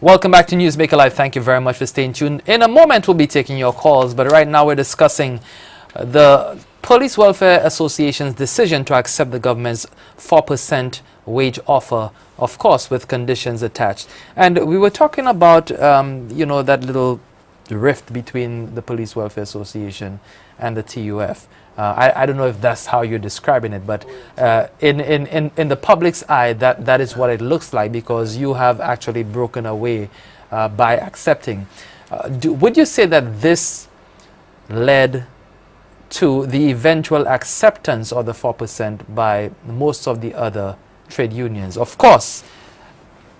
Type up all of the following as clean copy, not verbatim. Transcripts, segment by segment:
Welcome back to Newsmaker Live. Thank you very much for staying tuned. In a moment, we'll be taking your calls, but right now we're discussing the Police Welfare Association's decision to accept the government's 4% wage offer, of course, with conditions attached. And we were talking about, that little rift between the Police Welfare Association and the TUF. I don't know if that's how you're describing it, but in the public's eye, that is what it looks like, because you have actually broken away by accepting. Would you say that this led to the eventual acceptance of the 4% by most of the other trade unions? Of course,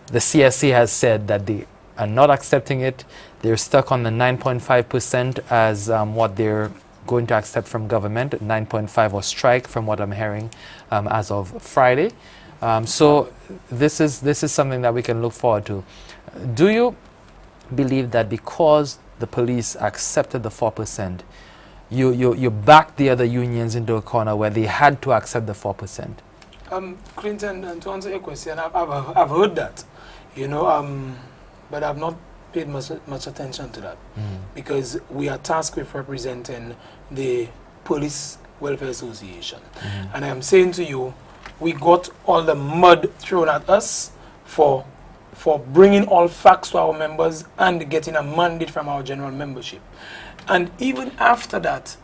the CSC has said that they are not accepting it. They're stuck on the 9.5% as what they're going to accept from government. 9.5 or strike, from what I'm hearing, as of Friday. So this is something that we can look forward to. Do you believe that because the police accepted the 4%, you backed the other unions into a corner where they had to accept the 4%? Clinton, and to answer your question, I've heard that, but I've not paid much attention to that, because we are tasked with representing the Police Welfare Association. And I am saying to you, we got all the mud thrown at us for bringing all facts to our members and getting a mandate from our general membership. And even after that,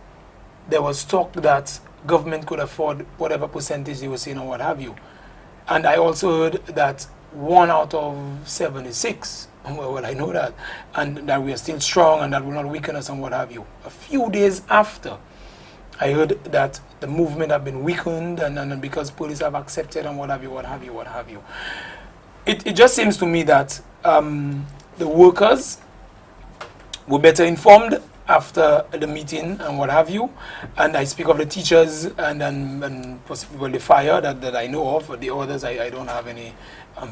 there was talk that government could afford whatever percentage they were saying or what have you. And I also heard that 1 out of 76, well, I know that, and that we are still strong and that will not weaken us and what have you. A few days after, I heard that the movement have been weakened and because police have accepted and what have you, what have you, what have you. It just seems to me that the workers were better informed after the meeting and what have you, and I speak of the teachers and possibly the fire that I know of. The others, I don't have any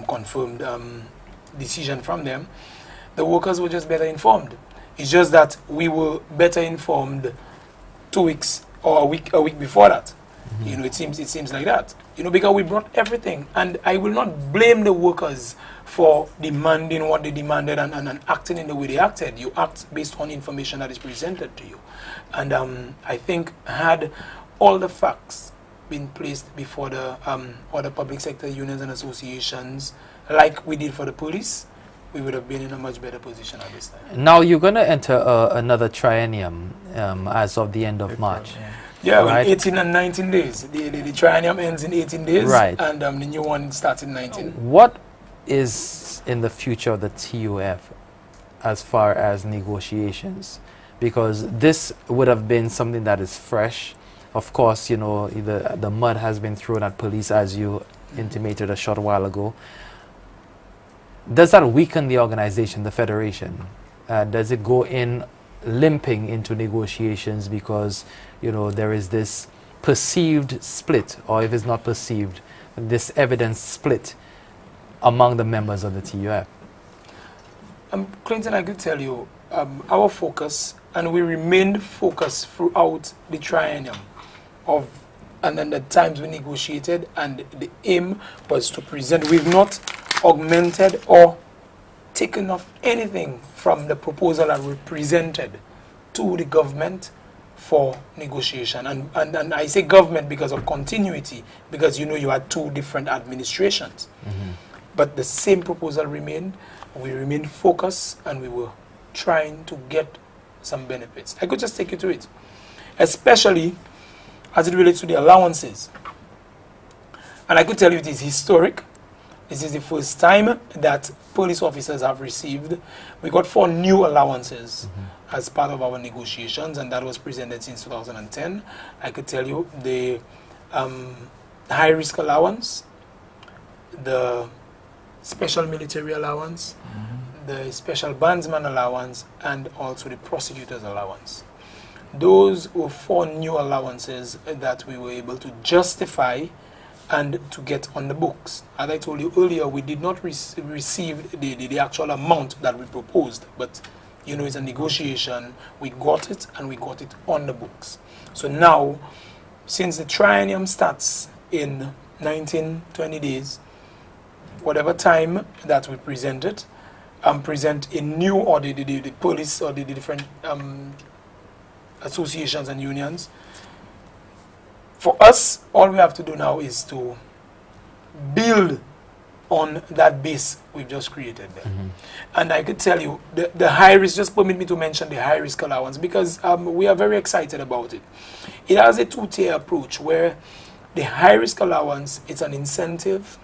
confirmed decision from them. The workers were just better informed. It's just that we were better informed 2 weeks or a week before that. It seems like that. Because we brought everything, and I will not blame the workers for demanding what they demanded and acting in the way they acted. You act based on information that is presented to you. And I think had all the facts been placed before the other public sector unions and associations, like we did for the police, we would have been in a much better position at this time. Now you're going to enter another triennium as of the end of March. Yeah, right? 18 and 19 days. The triennium ends in 18 days, right, and the new one starts in 19. What is in the future of the TUF as far as negotiations? Because this would have been something that is fresh. Of course, the mud has been thrown at police, as you intimated a short while ago. Does that weaken the organization, the federation? Does it go in limping into negotiations because, there is this perceived split, or if it's not perceived, this evidence split among the members of the TUF? Clinton, I could tell you, our focus, and we remained focused throughout the triennium and then the times we negotiated, and the aim was to present. We've not augmented or taken off anything from the proposal that we presented to the government for negotiation. And I say government because of continuity, because you had 2 different administrations. But the same proposal remained. We remained focused, and we were trying to get some benefits. I could just take you to it, especially as it relates to the allowances. And I could tell you it is historic. This is the first time that police officers have received. We got 4 new allowances as part of our negotiations, and that was presented since 2010. I could tell you the high-risk allowance, the special military allowance, the special bandsman allowance, and also the prosecutor's allowance. Those were 4 new allowances that we were able to justify and to get on the books. As I told you earlier, we did not receive the actual amount that we proposed, but it's a negotiation. We got it, and we got it on the books. So now, since the triennium starts in 19-20 days, whatever time that we present it, present a new, or the police or the different associations and unions. For us, all we have to do now is to build on that base we've just created there. And I could tell you, the high risk, just permit me to mention the high risk allowance, because we are very excited about it. It has a two-tier approach where the high risk allowance, it's an incentive.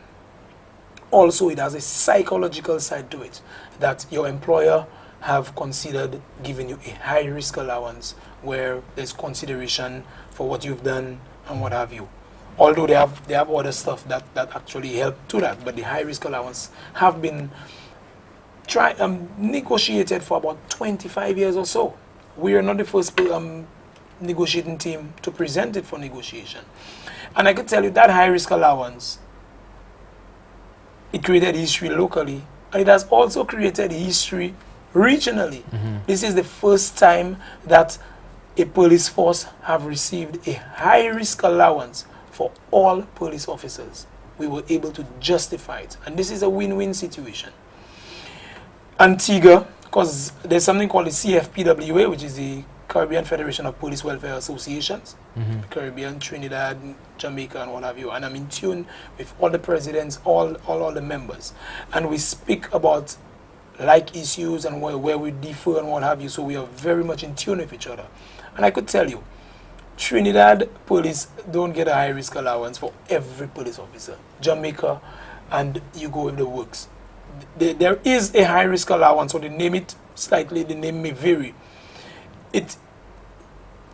Also, it has a psychological side to it, that your employer have considered giving you a high risk allowance where there's consideration for what you've done and what have you. Although they have other stuff that actually help to that, but the high risk allowance have been negotiated for about 25 years or so. We are not the first negotiating team to present it for negotiation. And I can tell you that high risk allowance, it created history locally, and it has also created history regionally. This is the first time that a police force have received a high risk allowance for all police officers. We were able to justify it, and this is a win-win situation. Antigua, because there's something called the CFPWA, which is the Caribbean Federation of Police Welfare Associations, Caribbean, Trinidad, Jamaica, and what have you. And I'm in tune with all the presidents, all the members. And we speak about like issues and where we differ and what have you. So we are very much in tune with each other. And I could tell you, Trinidad police don't get a high risk allowance for every police officer. Jamaica, and you go with the works. There is a high risk allowance, so they name it slightly, the name may vary.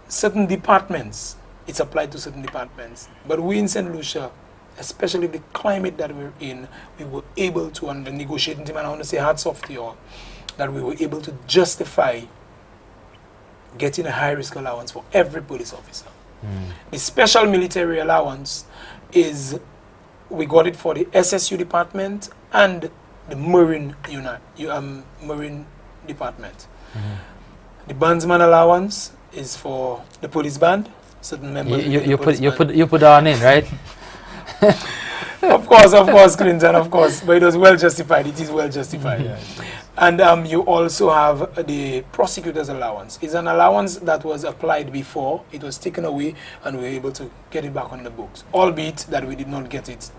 Certain departments, it's applied to certain departments. But we in St. Lucia, especially the climate that we're in, we were able to, on the negotiating team, and I want to say hats off to you all, that we were able to justify getting a high risk allowance for every police officer. The special military allowance is, we got it for the SSU department and the Marine Marine department. The bandsman allowance is for the police band, certain members. You put that in, right? Of course, Clinton, of course. But it was well justified. It is well justified. And you also have the prosecutor's allowance. It's an allowance that was applied before. It was taken away, and we were able to get it back on the books. Albeit that we did not get it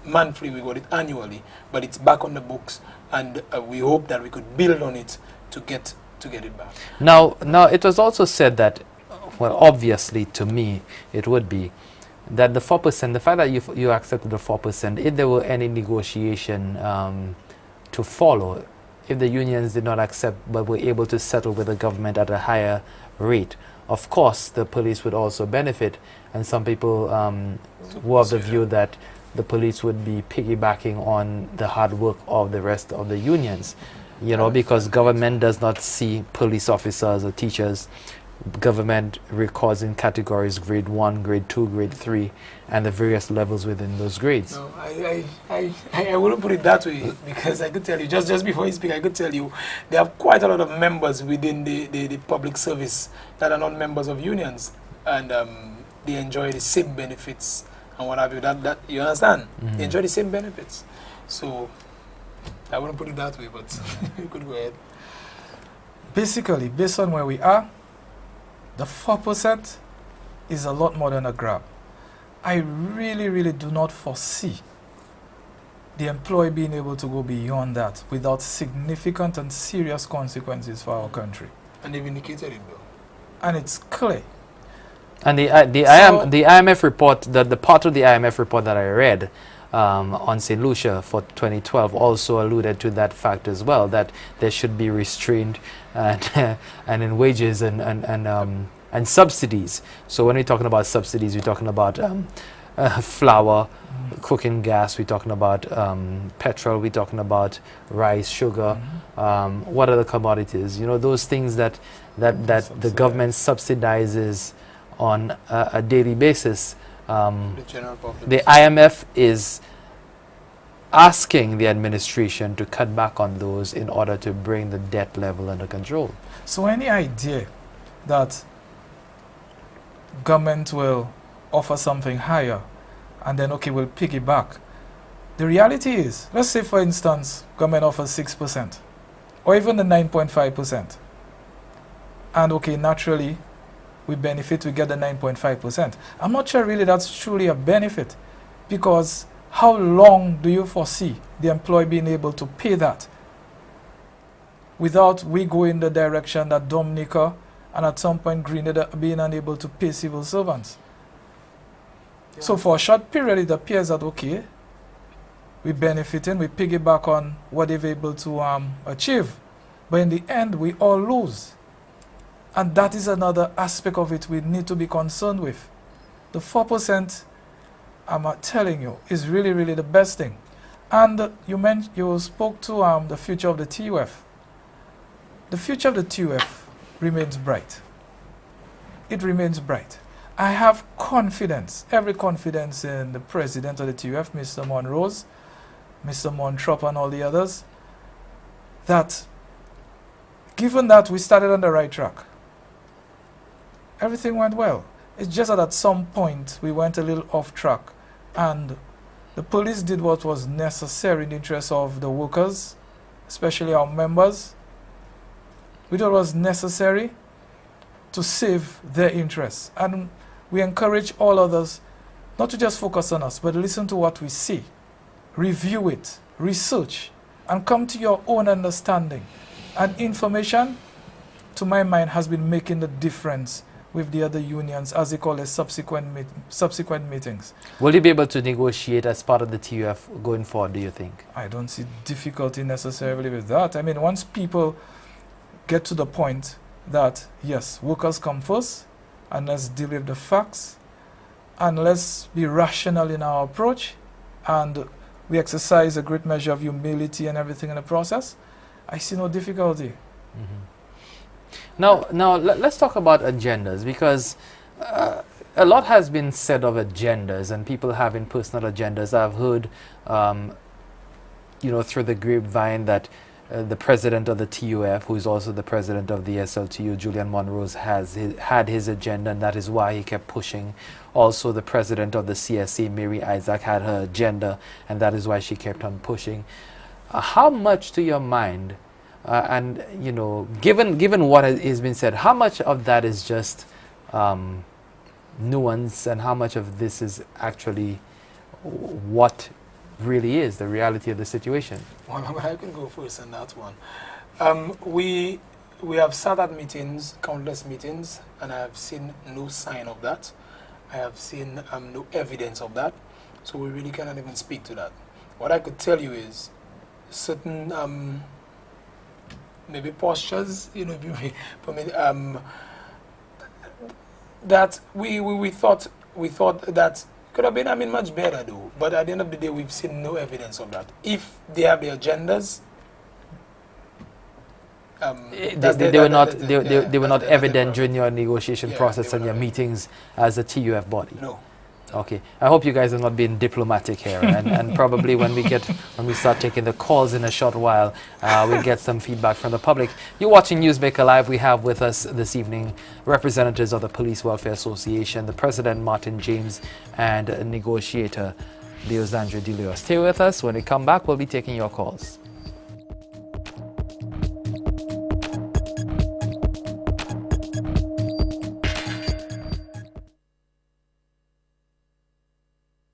monthly, we got it annually. But it's back on the books, and we hope that we could build on it to get it back. Now, it was also said that, well, obviously to me, it would be that the 4%, the fact that you accepted the 4%, if there were any negotiation to follow, if the unions did not accept but were able to settle with the government at a higher rate, of course the police would also benefit. And some people were of the view that the police would be piggybacking on the hard work of the rest of the unions, you know, because government does not see police officers or teachers. Government records in categories grade 1, grade 2, grade 3, and the various levels within those grades. No, I wouldn't put it that way, because I could tell you, just before you speak, I could tell you, there are quite a lot of members within the public service that are not members of unions, and they enjoy the same benefits and what have you. That you understand? They enjoy the same benefits. So I wouldn't put it that way, but you could go ahead. Basically, based on where we are, the 4% is a lot more than a grab. I really, really do not foresee the employee being able to go beyond that without significant and serious consequences for our country. And they've indicated it though. And it's clear. And the IMF report, the part of the IMF report that I read on St. Lucia for 2012 also alluded to that fact as well, that there should be restraint and in wages and subsidies. So when we're talking about subsidies, we're talking about flour, cooking gas, we're talking about petrol, we're talking about rice, sugar, what other commodities, you know, those things that the government subsidizes on a daily basis. The IMF is asking the administration to cut back on those in order to bring the debt level under control. So any idea that government will offer something higher and then, okay, we'll piggyback. The reality is, let's say for instance, government offers 6%. or even the 9.5%. And okay, naturally, we benefit, we get the 9.5%. I'm not sure really that's truly a benefit, because how long do you foresee the employee being able to pay that without we go in the direction that Dominica and at some point Grenada being unable to pay civil servants? Yeah. So for a short period, it appears that, okay, we benefiting, we piggyback on what they're able to achieve. But in the end, we all lose. And that is another aspect of it we need to be concerned with. The 4%, I'm telling you, is really, really the best thing. And you spoke to the future of the TUF. The future of the TUF remains bright. It remains bright. I have confidence, every confidence in the president of the TUF, Mr. Monrose, Mr. Montrop and all the others, that given that we started on the right track, everything went well. It's just that at some point we went a little off track, and the police did what was necessary in the interest of the workers, especially our members. We did what was necessary to save their interests. And we encourage all others not to just focus on us, but listen to what we see, review it, research, and come to your own understanding. And information, to my mind, has been making the difference with the other unions, as they call it, subsequent meetings. Will you be able to negotiate as part of the TUF going forward, do you think? I don't see difficulty necessarily with that. I mean, once people get to the point that, yes, workers come first, and let's deal with the facts, and let's be rational in our approach, and we exercise a great measure of humility and everything in the process, I see no difficulty. Mm-hmm. Now let's talk about agendas, because a lot has been said of agendas and people having personal agendas. I've heard, through the grapevine that the president of the TUF, who is also the president of the SLTU, Julian Monrose, had his agenda, and that is why he kept pushing. Also, the president of the CSA, Mary Isaac, had her agenda, and that is why she kept on pushing. How much, to your mind, and given what has been said, how much of that is just nuance, and how much of this is actually what really is the reality of the situation? Well, I can go first on that one. We have sat at meetings, countless meetings, and I have seen no sign of that. I have seen no evidence of that. So we really cannot even speak to that. What I could tell you is certain maybe postures, that we thought that could have been, much better though. But at the end of the day, we've seen no evidence of that. If they have the agendas, they were not evident during your negotiation process and your meetings as a TUF body. No. Okay, I hope you guys are not being diplomatic here, and probably when we start taking the calls in a short while, we'll get some feedback from the public. You're watching Newsmaker Live. We have with us this evening representatives of the Police Welfare Association, the President Martin James, and negotiator Leosandra Delio. Stay with us. When we come back, we'll be taking your calls.